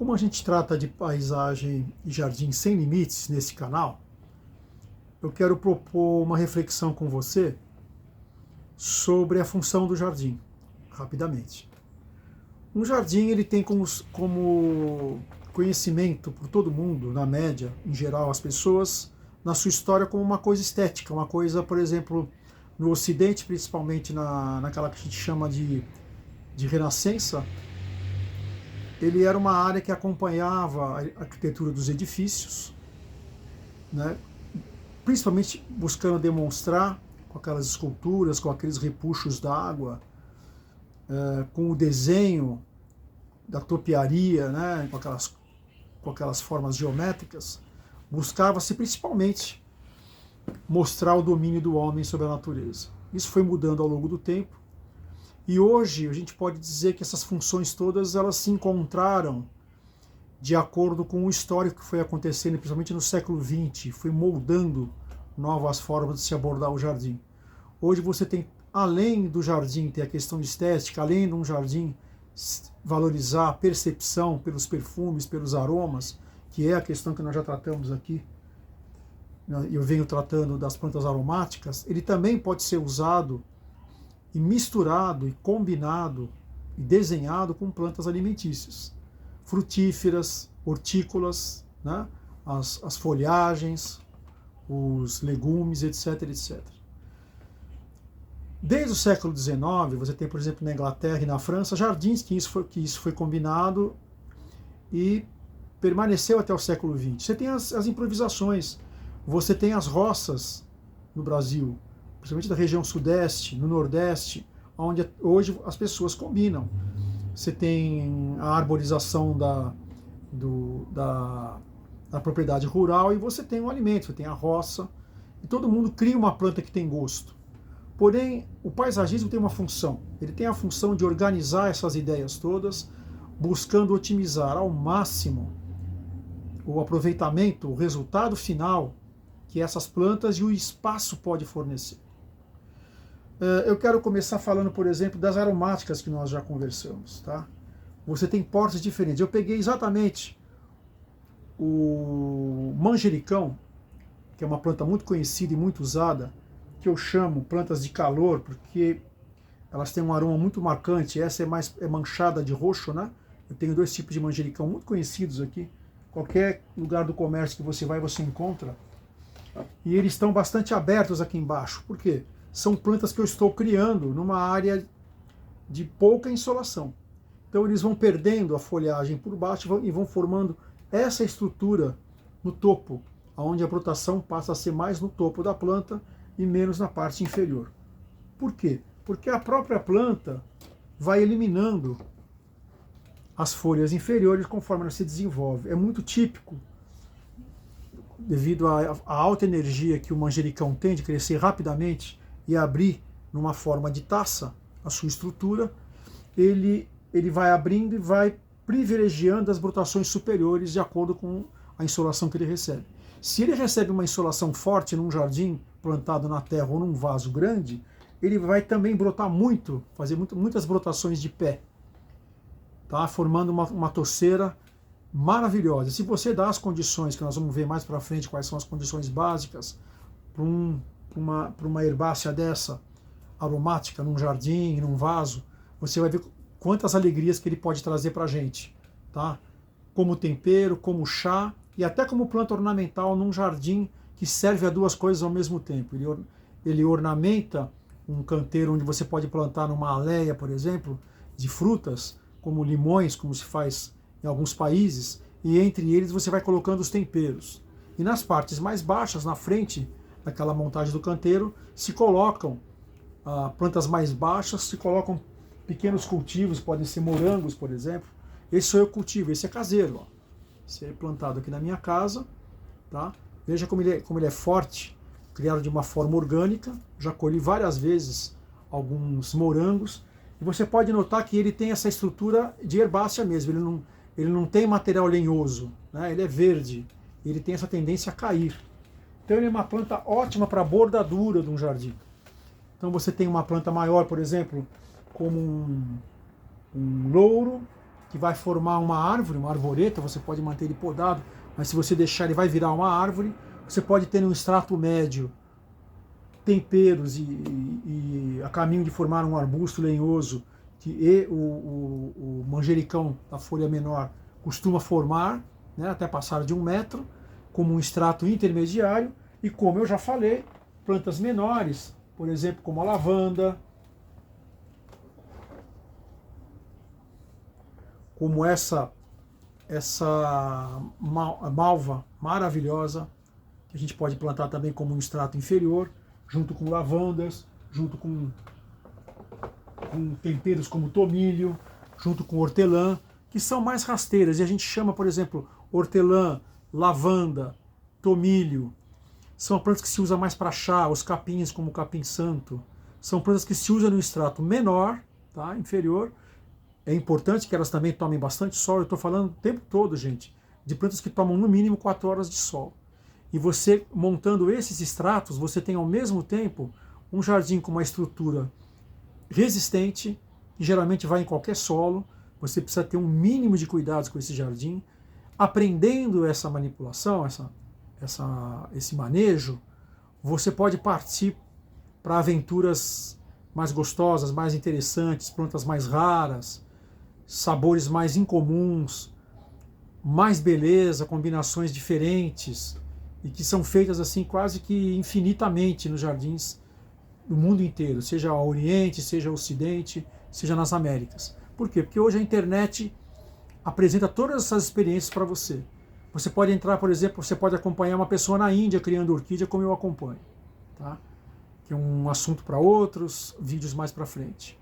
Como a gente trata de paisagem e jardim sem limites nesse canal, eu quero propor uma reflexão com você sobre a função do jardim, rapidamente. Um jardim ele tem como conhecimento por todo mundo, na média, em geral, as pessoas, na sua história, como uma coisa estética, uma coisa, por exemplo, no Ocidente, principalmente naquela que a gente chama de Renascença, ele era uma área que acompanhava a arquitetura dos edifícios, né? Principalmente buscando demonstrar, com aquelas esculturas, com aqueles repuxos d'água, com o desenho da topiaria, né? com aquelas formas geométricas, buscava-se principalmente mostrar o domínio do homem sobre a natureza. Isso foi mudando ao longo do tempo, e hoje a gente pode dizer que essas funções todas elas se encontraram de acordo com o histórico que foi acontecendo, principalmente no século XX, foi moldando novas formas de se abordar o jardim. Hoje você tem, além do jardim ter a questão estética, além de um jardim valorizar a percepção pelos perfumes, pelos aromas, que é a questão que nós já tratamos aqui, eu venho tratando das plantas aromáticas, ele também pode ser usado e misturado e combinado e desenhado com plantas alimentícias, frutíferas, hortícolas, né? as folhagens, os legumes, etc, etc. Desde o século XIX, você tem, por exemplo, na Inglaterra e na França, jardins que isso foi combinado e permaneceu até o século XX. Você tem as improvisações, você tem as roças no Brasil, principalmente da região sudeste, no nordeste, onde hoje as pessoas combinam. Você tem a arborização da propriedade rural e você tem o alimento, você tem a roça, e todo mundo cria uma planta que tem gosto. Porém, o paisagismo tem uma função, ele tem a função de organizar essas ideias todas, buscando otimizar ao máximo o aproveitamento, o resultado final que essas plantas e o espaço pode fornecer. Eu quero começar falando, por exemplo, das aromáticas que nós já conversamos. Tá? Você tem portes diferentes. Eu peguei exatamente o manjericão, que é uma planta muito conhecida e muito usada, que eu chamo plantas de calor, porque elas têm um aroma muito marcante. Essa é manchada de roxo, né? Eu tenho dois tipos de manjericão muito conhecidos aqui. Qualquer lugar do comércio que você vai, você encontra. E eles estão bastante abertos aqui embaixo. Por quê? São plantas que eu estou criando numa área de pouca insolação. Então eles vão perdendo a folhagem por baixo e vão formando essa estrutura no topo, onde a brotação passa a ser mais no topo da planta e menos na parte inferior. Por quê? Porque a própria planta vai eliminando as folhas inferiores conforme ela se desenvolve. É muito típico, devido à alta energia que o manjericão tem de crescer rapidamente e abrir numa forma de taça a sua estrutura, ele vai abrindo e vai privilegiando as brotações superiores de acordo com a insolação que ele recebe. Se ele recebe uma insolação forte num jardim plantado na terra ou num vaso grande, ele vai também brotar muito, fazer muitas brotações de pé, tá? Formando uma toceira maravilhosa. Se você dá as condições, que nós vamos ver mais para frente quais são as condições básicas para uma herbácea dessa, aromática, num jardim, num vaso, você vai ver quantas alegrias que ele pode trazer para a gente, tá? Como tempero, como chá e até como planta ornamental num jardim que serve a duas coisas ao mesmo tempo. Ele ornamenta um canteiro onde você pode plantar numa aléia, por exemplo, de frutas, como limões, como se faz em alguns países, e entre eles você vai colocando os temperos. E nas partes mais baixas, na frente daquela montagem do canteiro, se colocam plantas mais baixas, se colocam pequenos cultivos, podem ser morangos, por exemplo. Esse sou eu cultivo, esse é caseiro. Ó. Esse é plantado aqui na minha casa. Tá? Veja como ele é forte, criado de uma forma orgânica. Já colhi várias vezes alguns morangos. E você pode notar que ele tem essa estrutura de herbácea mesmo. Ele não tem material lenhoso, né? Ele é verde. Ele tem essa tendência a cair. Então ele é uma planta ótima para a bordadura de um jardim. Então você tem uma planta maior, por exemplo, como um louro, que vai formar uma árvore, uma arvoreta, você pode manter ele podado, mas se você deixar ele vai virar uma árvore. Você pode ter no extrato médio temperos e a caminho de formar um arbusto lenhoso que o manjericão da folha menor costuma formar, né, até passar de 1 metro, como um extrato intermediário, e como eu já falei, plantas menores, por exemplo, como a lavanda, como essa malva maravilhosa, que a gente pode plantar também como um extrato inferior, junto com lavandas, junto com temperos como tomilho, junto com hortelã, que são mais rasteiras. E a gente chama, por exemplo, hortelã, lavanda, tomilho. São plantas que se usam mais para chá, os capins como o capim santo. São plantas que se usam no extrato menor, tá, inferior. É importante que elas também tomem bastante sol. Eu estou falando o tempo todo, gente, de plantas que tomam no mínimo 4 horas de sol. E você, montando esses extratos, você tem ao mesmo tempo um jardim com uma estrutura resistente, que geralmente vai em qualquer solo. Você precisa ter um mínimo de cuidados com esse jardim. Aprendendo essa manipulação, esse manejo, você pode partir para aventuras mais gostosas, mais interessantes, plantas mais raras, sabores mais incomuns, mais beleza, combinações diferentes, e que são feitas assim quase que infinitamente nos jardins do mundo inteiro, seja ao Oriente, seja ao Ocidente, seja nas Américas. Por quê? Porque hoje a internet apresenta todas essas experiências para você. Você pode entrar, por exemplo, você pode acompanhar uma pessoa na Índia criando orquídea, como eu acompanho, tá? Que é um assunto para outros vídeos mais para frente.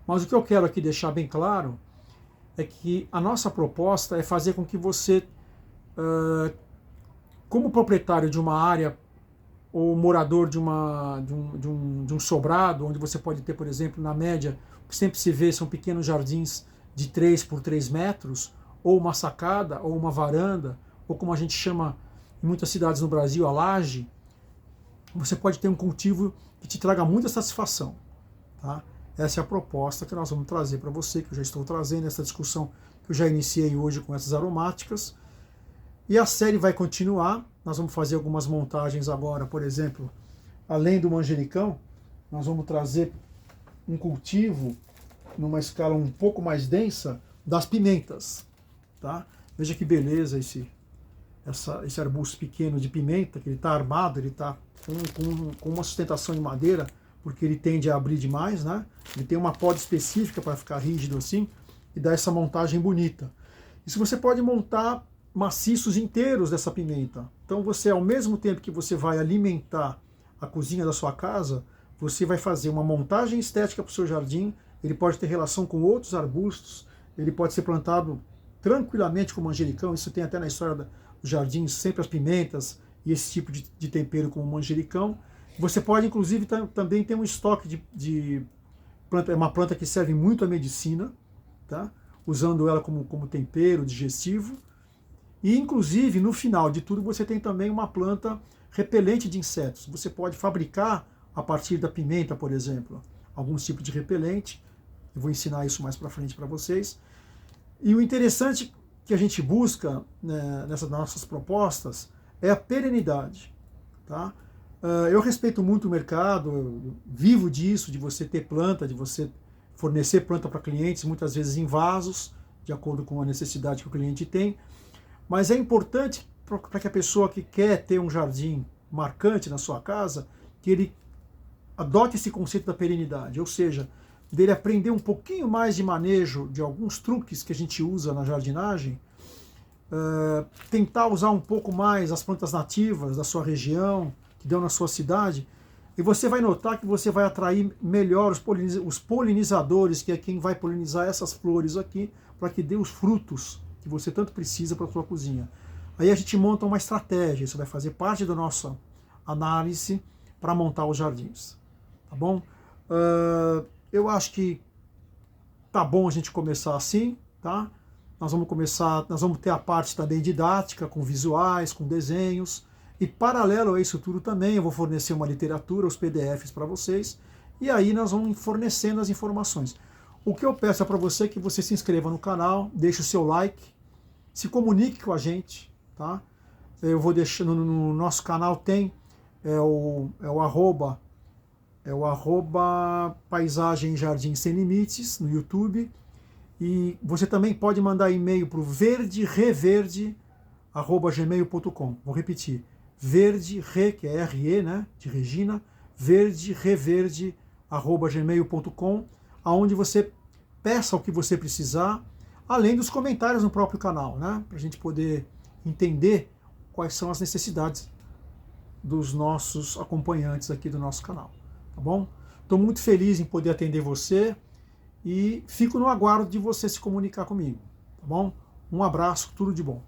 Mas o que eu quero aqui deixar bem claro é que a nossa proposta é fazer com que você, como proprietário de uma área ou morador de um sobrado, onde você pode ter, por exemplo, na média, o que sempre se vê são pequenos jardins de 3 por 3 metros, ou uma sacada, ou uma varanda, ou como a gente chama em muitas cidades no Brasil, a laje, você pode ter um cultivo que te traga muita satisfação, tá? Essa é a proposta que nós vamos trazer para você, que eu já estou trazendo, essa discussão que eu já iniciei hoje com essas aromáticas. E a série vai continuar, nós vamos fazer algumas montagens agora, por exemplo, além do manjericão, nós vamos trazer um cultivo numa escala um pouco mais densa das pimentas, tá? Veja que beleza esse arbusto pequeno de pimenta, que ele está armado, ele está com uma sustentação de madeira, porque ele tende a abrir demais, né? Ele tem uma poda específica para ficar rígido assim, e dar essa montagem bonita. Isso você pode montar maciços inteiros dessa pimenta. Então você, ao mesmo tempo que você vai alimentar a cozinha da sua casa, você vai fazer uma montagem estética para o seu jardim. Ele pode ter relação com outros arbustos, ele pode ser plantado tranquilamente com manjericão. Isso tem até na história dos jardins, sempre as pimentas e esse tipo de tempero com manjericão. Você pode, inclusive, também ter um estoque de planta, é uma planta que serve muito à medicina, tá? Usando ela como tempero digestivo. E, inclusive, no final de tudo, você tem também uma planta repelente de insetos. Você pode fabricar, a partir da pimenta, por exemplo, alguns tipos de repelente. Eu vou ensinar isso mais para frente para vocês. E o interessante que a gente busca, né, nessas nossas propostas é a perenidade, tá? Eu respeito muito o mercado, eu vivo disso, de você ter planta, de você fornecer planta para clientes, muitas vezes em vasos, de acordo com a necessidade que o cliente tem. Mas é importante para que a pessoa que quer ter um jardim marcante na sua casa, que ele adote esse conceito da perenidade, ou seja, dele aprender um pouquinho mais de manejo de alguns truques que a gente usa na jardinagem, tentar usar um pouco mais as plantas nativas da sua região, que dão na sua cidade, e você vai notar que você vai atrair melhor os polinizadores, que é quem vai polinizar essas flores aqui, para que dê os frutos que você tanto precisa para a sua cozinha. Aí a gente monta uma estratégia, isso vai fazer parte da nossa análise para montar os jardins, tá bom? Eu acho que tá bom a gente começar assim, tá? Nós vamos ter a parte também didática, com visuais, com desenhos, e paralelo a isso tudo também eu vou fornecer uma literatura, os PDFs para vocês, e aí nós vamos fornecendo as informações. O que eu peço é para você que você se inscreva no canal, deixe o seu like, se comunique com a gente, tá? Eu vou deixar no nosso canal tem o arroba Paisagem Jardim Sem Limites no YouTube, e você também pode mandar e-mail para o verdereverde@gmail.com. Vou repetir, verde-re, que é RE, né, de Regina, verdereverde@gmail.com, aonde você peça o que você precisar, além dos comentários no próprio canal, né, para a gente poder entender quais são as necessidades dos nossos acompanhantes aqui do nosso canal, tá bom? Estou muito feliz em poder atender você e fico no aguardo de você se comunicar comigo, tá bom? Um abraço, tudo de bom.